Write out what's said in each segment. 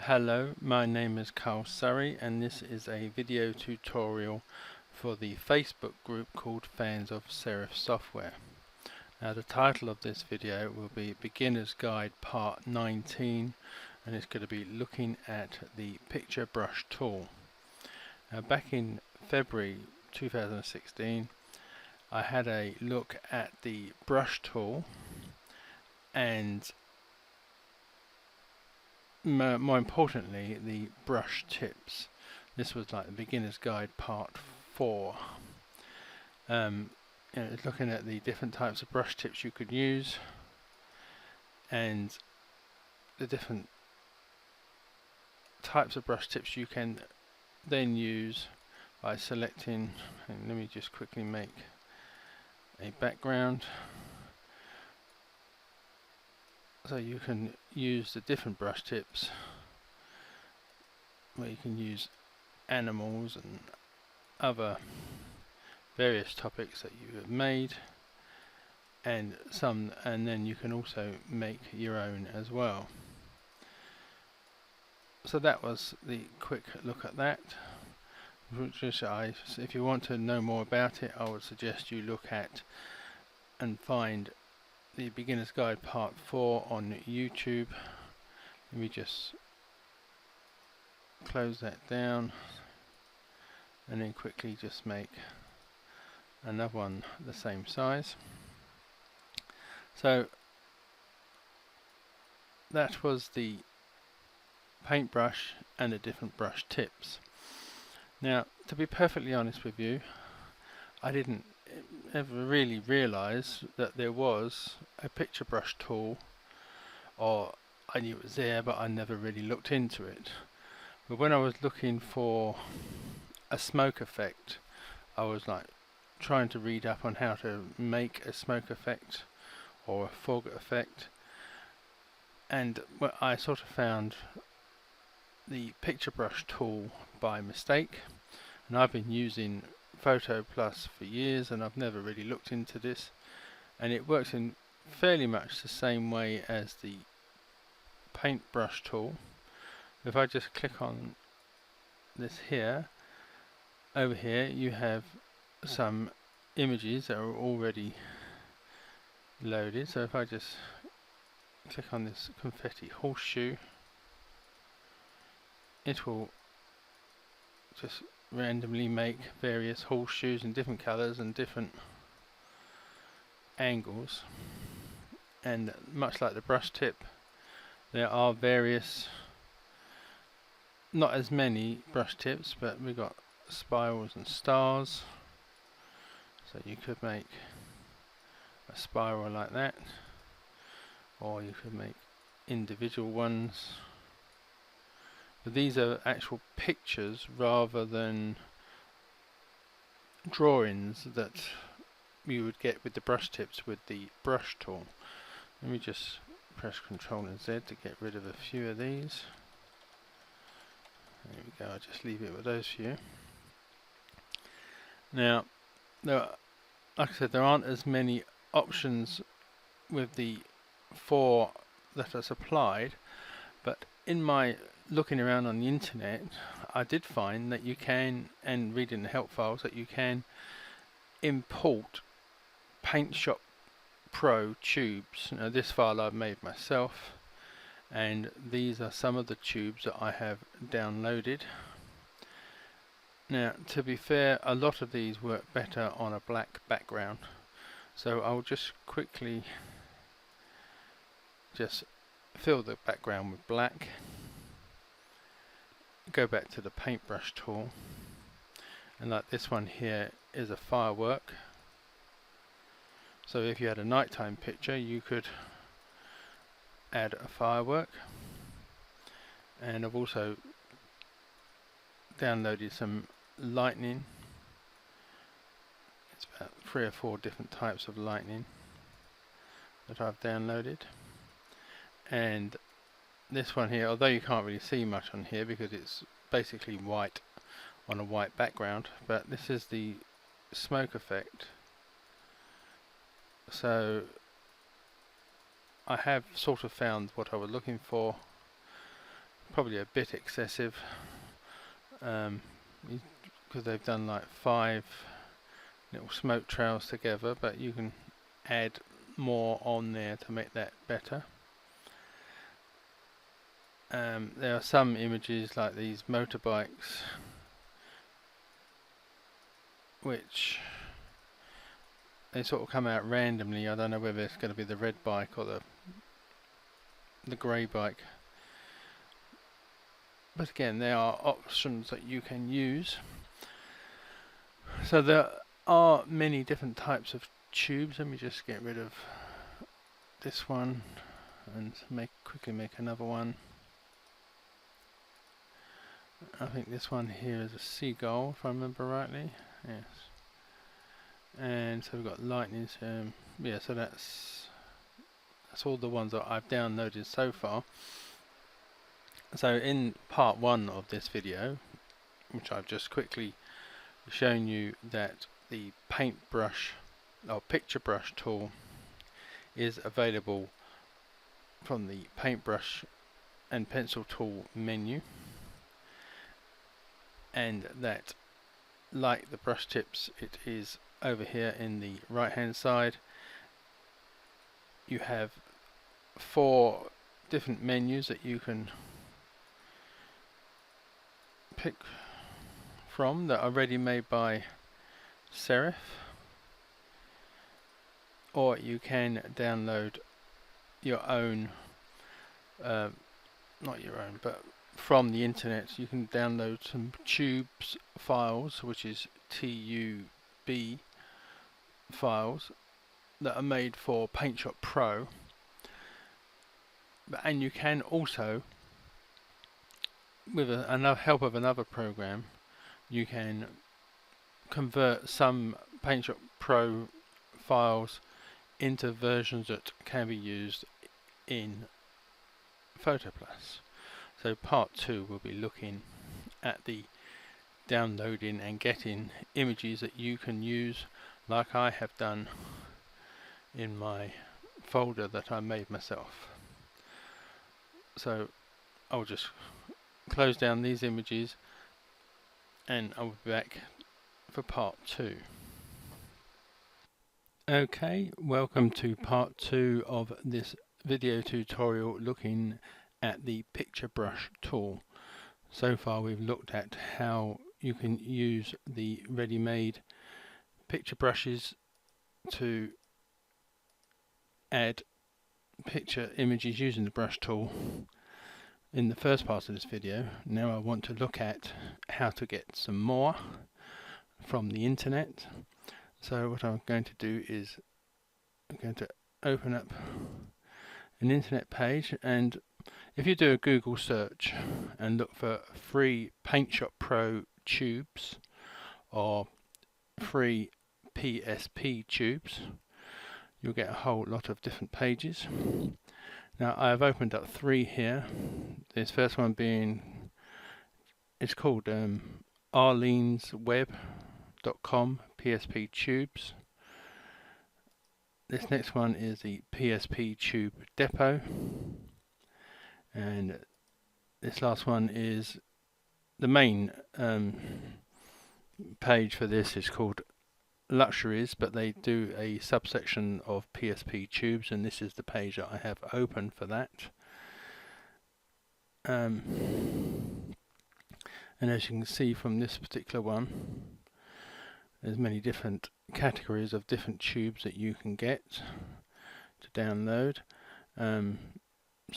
Hello, my name is Carl Surrey and this is a video tutorial for the Facebook group called Fans of Serif Software. Now the title of this video will be Beginner's Guide Part 19 and it's going to be looking at the picture brush tool. Now back in February 2016 I had a look at the brush tool and more importantly the brush tips. This was like the beginner's guide part 4. It's looking at the different types of brush tips you could use and the different types of brush tips you can then use by selecting, and let me just quickly make a background. So you can use the different brush tips where you can use animals and other various topics that you have made and then you can also make your own as well. So that was the quick look at that. If you want to know more about it, I would suggest you look at and find the Beginner's Guide Part 4 on YouTube. Let me just close that down and then quickly just make another one the same size. So that was the paintbrush and the different brush tips. Now to be perfectly honest with you, I didn't ever really realize that there was a picture brush tool, or I knew it was there but I never really looked into it. But when I was looking for a smoke effect, I was like trying to read up on how to make a smoke effect or a fog effect, and I sort of found the picture brush tool by mistake, and I've been using PhotoPlus for years and I've never really looked into this, and it works in fairly much the same way as the paintbrush tool. If I just click on this here, over here you have some images that are already loaded. So if I just click on this confetti horseshoe, it will just randomly make various horseshoes in different colors and different angles, and much like the brush tip, there are various, not as many brush tips, but we've got spirals and stars, so you could make a spiral like that, or you could make individual ones. But these are actual pictures rather than drawings that you would get with the brush tips with the brush tool. Let me just press Ctrl and Z to get rid of a few of these. There we go, I'll just leave it with those few. Now, like I said, there aren't as many options with the 4 that are supplied, but in my looking around on the internet, I did find that you can, and reading the help files, that you can import Paint Shop Pro tubes. Now this file I've made myself, and these are some of the tubes that I have downloaded. Now to be fair, a lot of these work better on a black background, so I'll just quickly just fill the background with black, go back to the paintbrush tool, and like this one here is a firework. So if you had a nighttime picture, you could add a firework, and I've also downloaded some lightning. It's about 3 or 4 different types of lightning that I've downloaded, and this one here, although you can't really see much on here because it's basically white on a white background, but this is the smoke effect. So I have sort of found what I was looking for, probably a bit excessive, because they've done like 5 little smoke trails together, but you can add more on there to make that better. There are some images like these motorbikes which they sort of come out randomly. I don't know whether it's going to be the red bike or the grey bike, but again, there are options that you can use. So there are many different types of tubes. Let me just get rid of this one and quickly make another one. I think this one here is a seagull, if I remember rightly. Yes. And so we've got lightning. Yeah, so that's all the ones that I've downloaded so far. So in part 1 of this video, which I've just quickly shown you, that the paintbrush or picture brush tool is available from the paintbrush and pencil tool menu, and that, like the brush tips, it is over here in the right hand side. You have 4 different menus that you can pick from that are ready made by Serif, or you can download your own, not your own, but from the internet. You can download some tubes files, which is TUB files, that are made for PaintShop Pro, and you can also, with help of another program, you can convert some PaintShop Pro files into versions that can be used in PhotoPlus. So part 2 will be looking at the downloading and getting images that you can use, like I have done in my folder that I made myself. So I'll just close down these images and I'll be back for part 2. Okay, welcome to part 2 of this video tutorial looking at the picture brush tool. So far we've looked at how you can use the ready-made picture brushes to add picture images using the brush tool in the first part of this video. Now I want to look at how to get some more from the internet. So what I'm going to do is I'm going to open up an internet page, and if you do a Google search and look for free PaintShop Pro tubes or free PSP tubes, you'll get a whole lot of different pages. Now I have opened up 3 here. This first one being, it's called arlenesweb.com PSP tubes. This next one is the PSP tube depot, and this last one is the main page for this is called luxuries, but they do a subsection of PSP tubes, and this is the page that I have open for that. And as you can see from this particular one, there's many different categories of different tubes that you can get to download. So I'm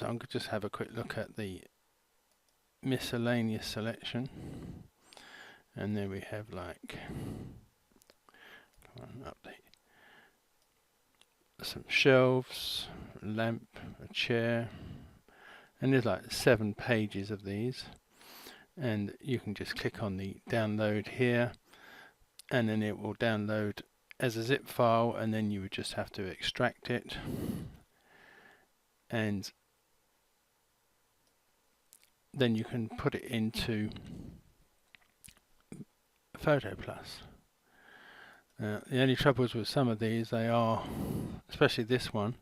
going to just have a quick look at the miscellaneous selection, and then we have like, come on, update, some shelves, a lamp, a chair, and there's like 7 pages of these, and you can just click on the download here, and then it will download as a zip file, and then you would just have to extract it and then you can put it into PhotoPlus. The only troubles with some of these, they are, especially this one,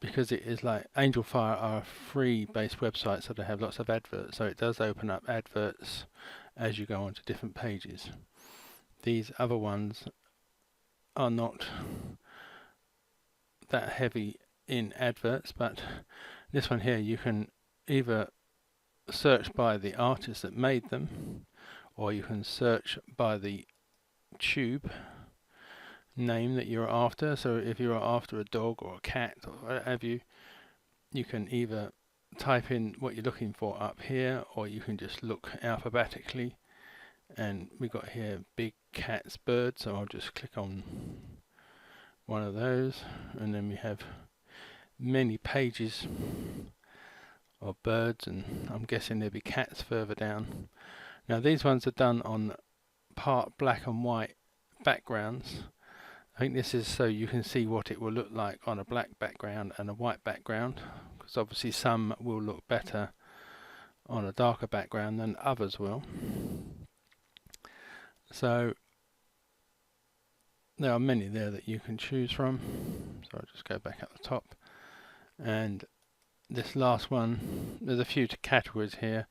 because it is like Angel Fire are a free based website, so they have lots of adverts, so it does open up adverts as you go onto different pages. These other ones are not that heavy in adverts, but this one here you can either search by the artist that made them, or you can search by the tube name that you're after. So if you're after a dog or a cat or what have you, you can either type in what you're looking for up here, or you can just look alphabetically. And we've got here big cats, birds, so I'll just click on one of those, and then we have many pages of birds, and I'm guessing there'll be cats further down. Now these ones are done on part black and white backgrounds. I think this is so you can see what it will look like on a black background and a white background, because obviously some will look better on a darker background than others will. So there are many there that you can choose from. So I'll just go back at the top, and this last one, there's a few categories here.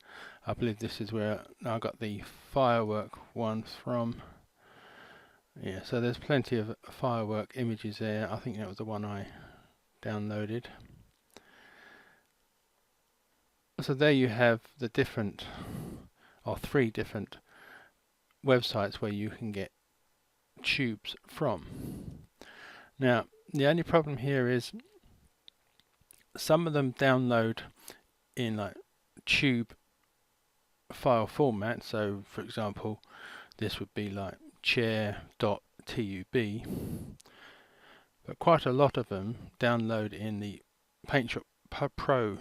I believe this is where I got the firework ones from. Yeah, so there's plenty of firework images there. I think that was the one I downloaded. So there you have the different, or 3 different websites where you can get tubes from. Now the only problem here is some of them download in like tube file format. So for example, this would be like chair.tub, but quite a lot of them download in the PaintShop Pro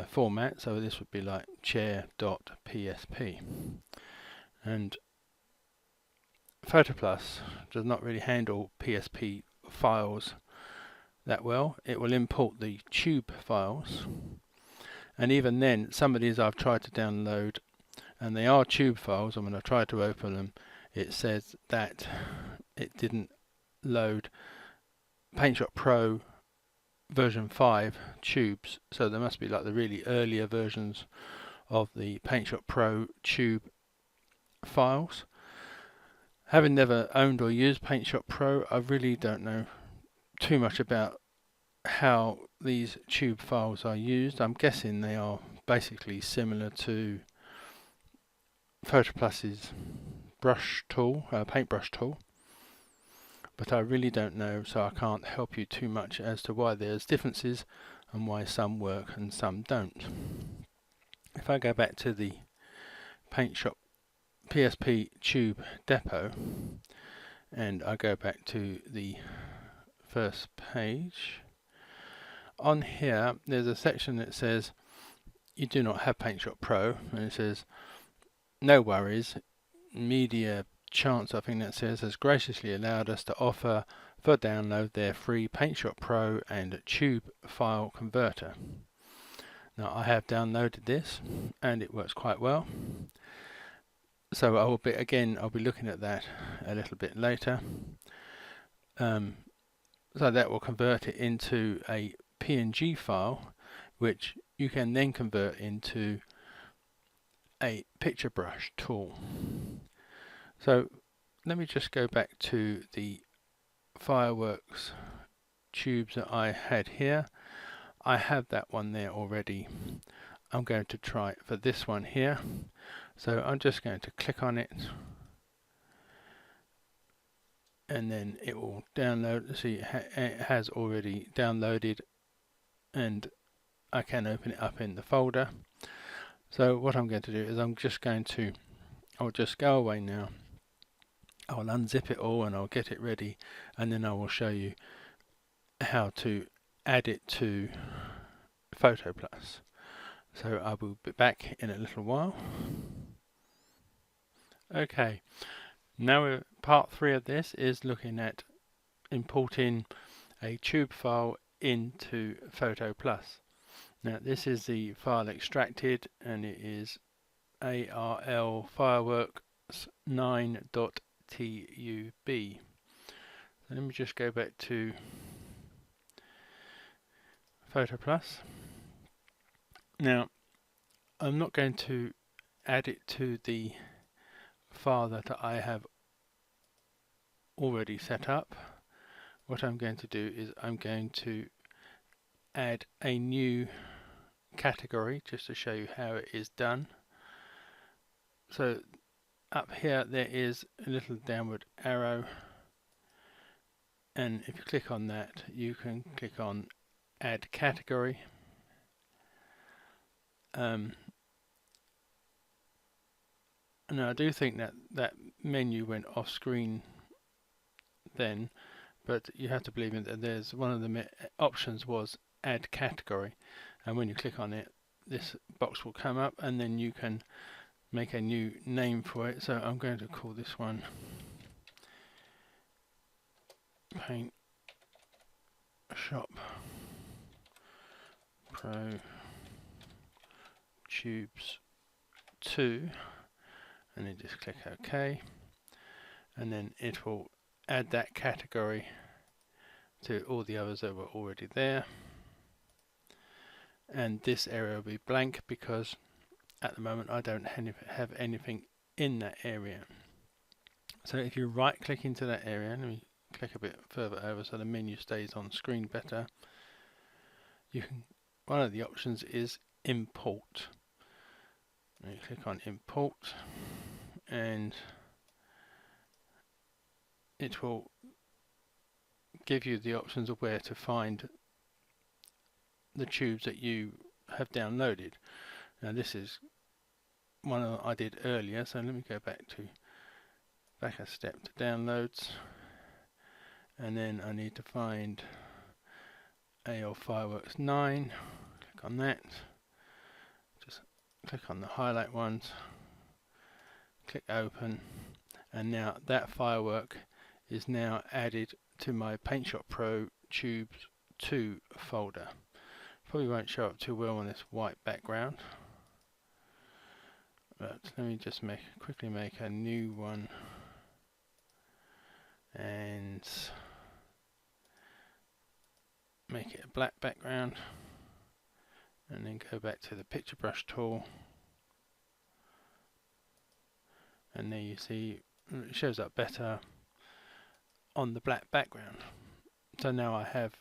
format. So this would be like chair.psp, and PhotoPlus does not really handle PSP files that well. It will import the tube files, and even then some of these I've tried to download and they are tube files, and when I tried to open them it says that it didn't load PaintShop Pro version 5 tubes, so there must be like the really earlier versions of the PaintShop Pro tube files. Having never owned or used PaintShop Pro, I really don't know too much about how these tube files are used. I'm guessing they are basically similar to PhotoPlus's brush tool, paintbrush tool, but I really don't know, so I can't help you too much as to why there's differences and why some work and some don't. If I go back to the PaintShop PSP tube depot and I go back to the first page, on here there's a section that says you do not have PaintShop Pro, and it says no worries, Media Chance, I think that says, has graciously allowed us to offer for download their free PaintShop Pro and tube file converter. Now I have downloaded this and it works quite well, so I'll be looking at that a little bit later. So that will convert it into a PNG file, which you can then convert into a picture brush tool. So let me just go back to the fireworks tubes that I had here. I have that one there already. I'm going to try it for this one here. So I'm just going to click on it, and then it will download. See, it has already downloaded, and I can open it up in the folder. So what I'm going to do is I'll just go away now. I'll unzip it all and I'll get it ready, and then I will show you how to add it to PhotoPlus. So I will be back in a little while. Okay, now part 3 of this is looking at importing a tube file into PhotoPlus. Now this is the file extracted, and it is ARL fireworks 9.tub. So let me just go back to PhotoPlus. Now I'm not going to add it to the file that I have already set up. What I'm going to do is I'm going to add a new category just to show you how it is done. So up here there is a little downward arrow, and if you click on that you can click on add category. Now I do think that that menu went off screen then, but you have to believe me that there's one of the options was add category, and when you click on it this box will come up and then you can make a new name for it. So I'm going to call this one Paint Shop Pro Tubes 2, and then just click OK, and then it will add that category to all the others that were already there, and this area will be blank because at the moment I don't have anything in that area. So if you right click into that area, let me click a bit further over so the menu stays on screen better. You can, one of the options is import. And you click on import and it will give you the options of where to find the tubes that you have downloaded. Now this is one I did earlier, so let me go back a step to downloads, and then I need to find AL Fireworks 9. Click on that, just click on the highlight ones, click open, and now that firework is now added to my Paint Shop Pro Tubes 2 folder. Probably won't show up too well on this white background, but let me just quickly make a new one and make it a black background, and then go back to the picture brush tool, and there you see it shows up better on the black background. So now I have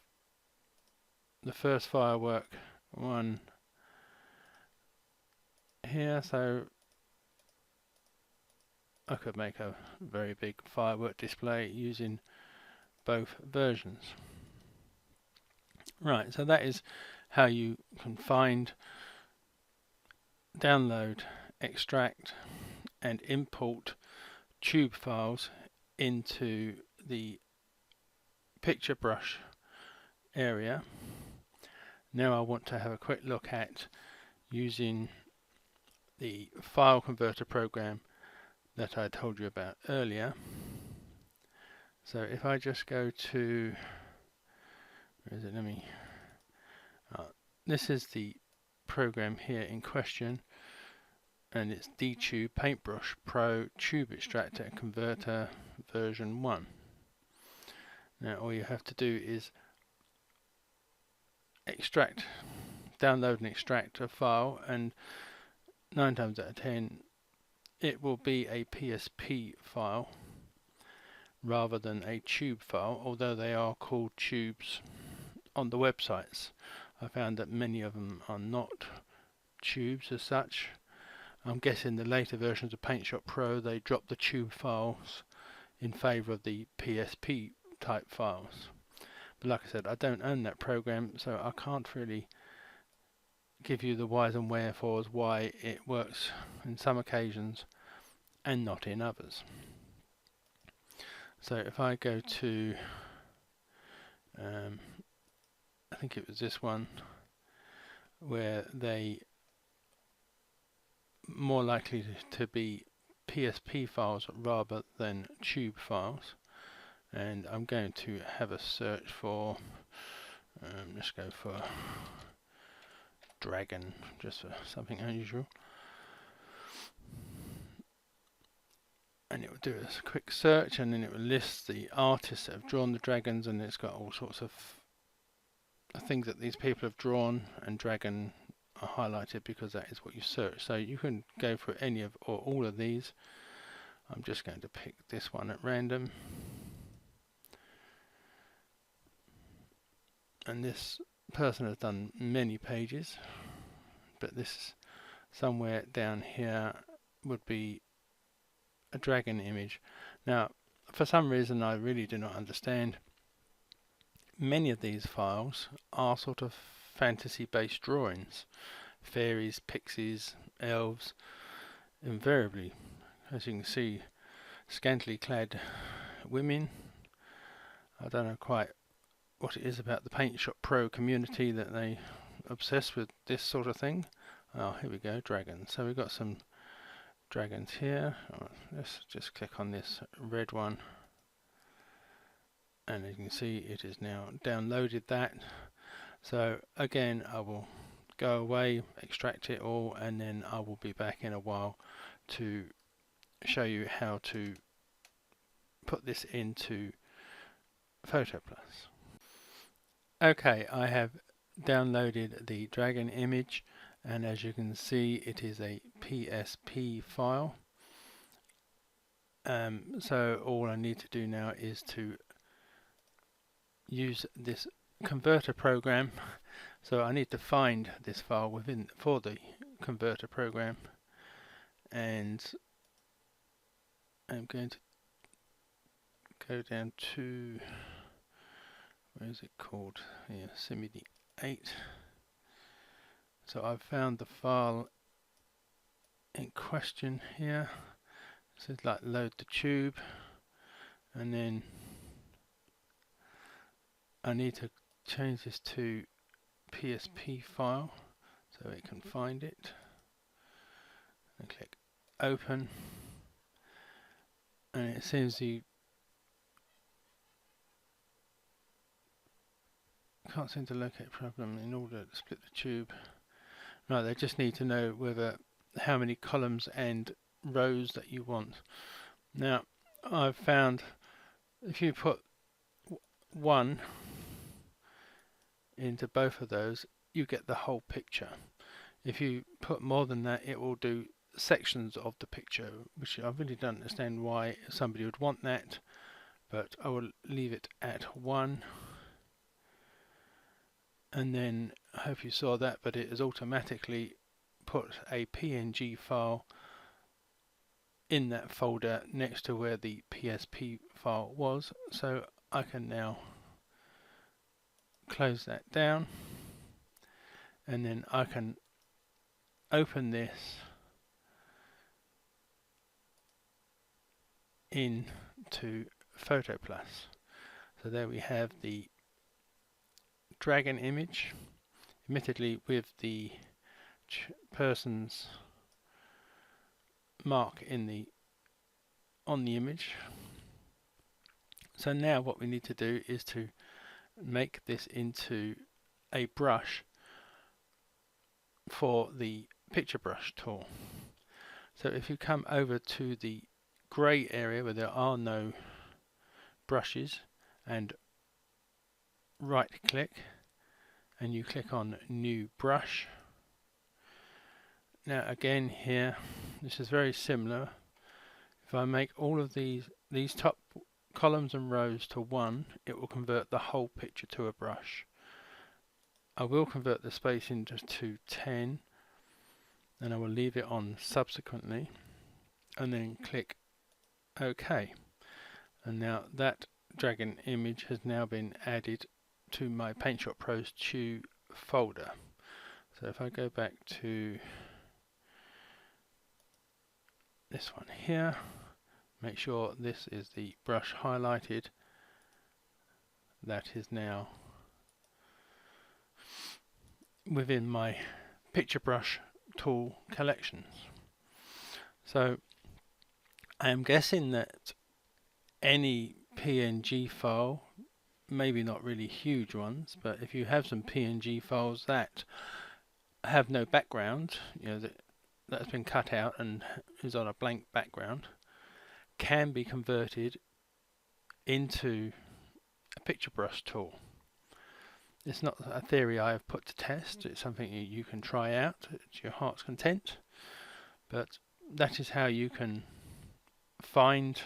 the first firework one here, so I could make a very big firework display using both versions. Right, so that is how you can find, download, extract and import tube files into the picture brush area. Now I want to have a quick look at using the file converter program that I told you about earlier. So if I just go to, where is it? This is the program here in question, and it's DTube Paintbrush Pro Tube Extractor and Converter version 1. Now all you have to do is download and extract a file, and 9 times out of 10 it will be a PSP file rather than a tube file, although they are called tubes on the websites. I found that many of them are not tubes as such. I'm guessing the later versions of Paint Shop Pro they dropped the tube files in favour of the PSP type files. But like I said, I don't own that program, so I can't really give you the whys and wherefores why it works in some occasions and not in others. So if I go to, I think it was this one, where they more likely to be PSP files rather than tube files, and I'm going to have a search for, let's go for dragon, just for something unusual, and it will do a quick search, and then it will list the artists that have drawn the dragons, and it's got all sorts of things that these people have drawn and dragon are highlighted because that is what you search. So you can go for any of or all of these. I'm just going to pick this one at random, and this person has done many pages, but this somewhere down here would be a dragon image. Now, for some reason I really do not understand, many of these files are sort of fantasy based drawings. Fairies, pixies, elves, invariably, as you can see, scantily clad women. I don't know quite what it is about the Paint Shop Pro community that they obsess with this sort of thing. Oh, here we go, dragons. So we've got some dragons here. Let's just click on this red one, and as you can see it is now downloaded that. So again, I will go away, extract it all, and then I will be back in a while to show you how to put this into PhotoPlus. Okay, I have downloaded the dragon image, and as you can see it is a PSP file. So all I need to do now is to use this converter program. So I need to find this file for the converter program, and I'm going to go down to, where is it called? Yeah, Simidi 8. So I've found the file in question here. It says like load the tube, and then I need to change this to PSP file so it can find it, and click open, and it seems you can't seem to locate problem in order to split the tube. No, they just need to know whether how many columns and rows that you want. Now I've found if you put 1 into both of those, you get the whole picture. If you put more than that, it will do sections of the picture, which I really don't understand why somebody would want that, but I will leave it at 1. And then I hope you saw that, but it has automatically put a PNG file in that folder next to where the PSP file was. So I can now close that down, and then I can open this into PhotoPlus. So there we have the dragon image, admittedly with the person's mark on the image. So now what we need to do is to make this into a brush for the picture brush tool. So if you come over to the grey area where there are no brushes, and right click, and you click on new brush. Now again here, this is very similar. If I make all of these top columns and rows to 1, it will convert the whole picture to a brush. I will convert the spacing just to 10, and I will leave it on subsequently, and then click OK. And now that dragon image has now been added to my Paint Shop Pro's 2 folder. So if I go back to this one here, make sure this is the brush highlighted, that is now within my picture brush tool collections. So I am guessing that any PNG file, maybe not really huge ones, but if you have some PNG files that have no background, you know, that's been cut out and is on a blank background, can be converted into a picture brush tool. It's not a theory I have put to test, it's something you can try out to your heart's content, but that is how you can find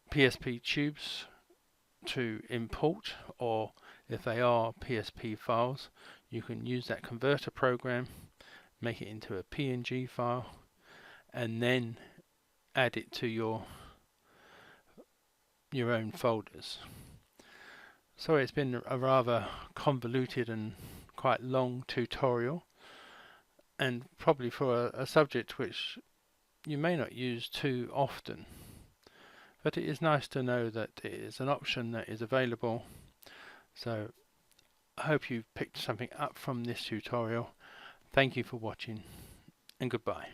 PSP tubes to import, or if they are PSP files, you can use that converter program, make it into a PNG file, and then add it to your own folders. Sorry, it's been a rather convoluted and quite long tutorial, and probably for a subject which you may not use too often, but it is nice to know that it is an option that is available. So I hope you've picked something up from this tutorial. Thank you for watching, and goodbye.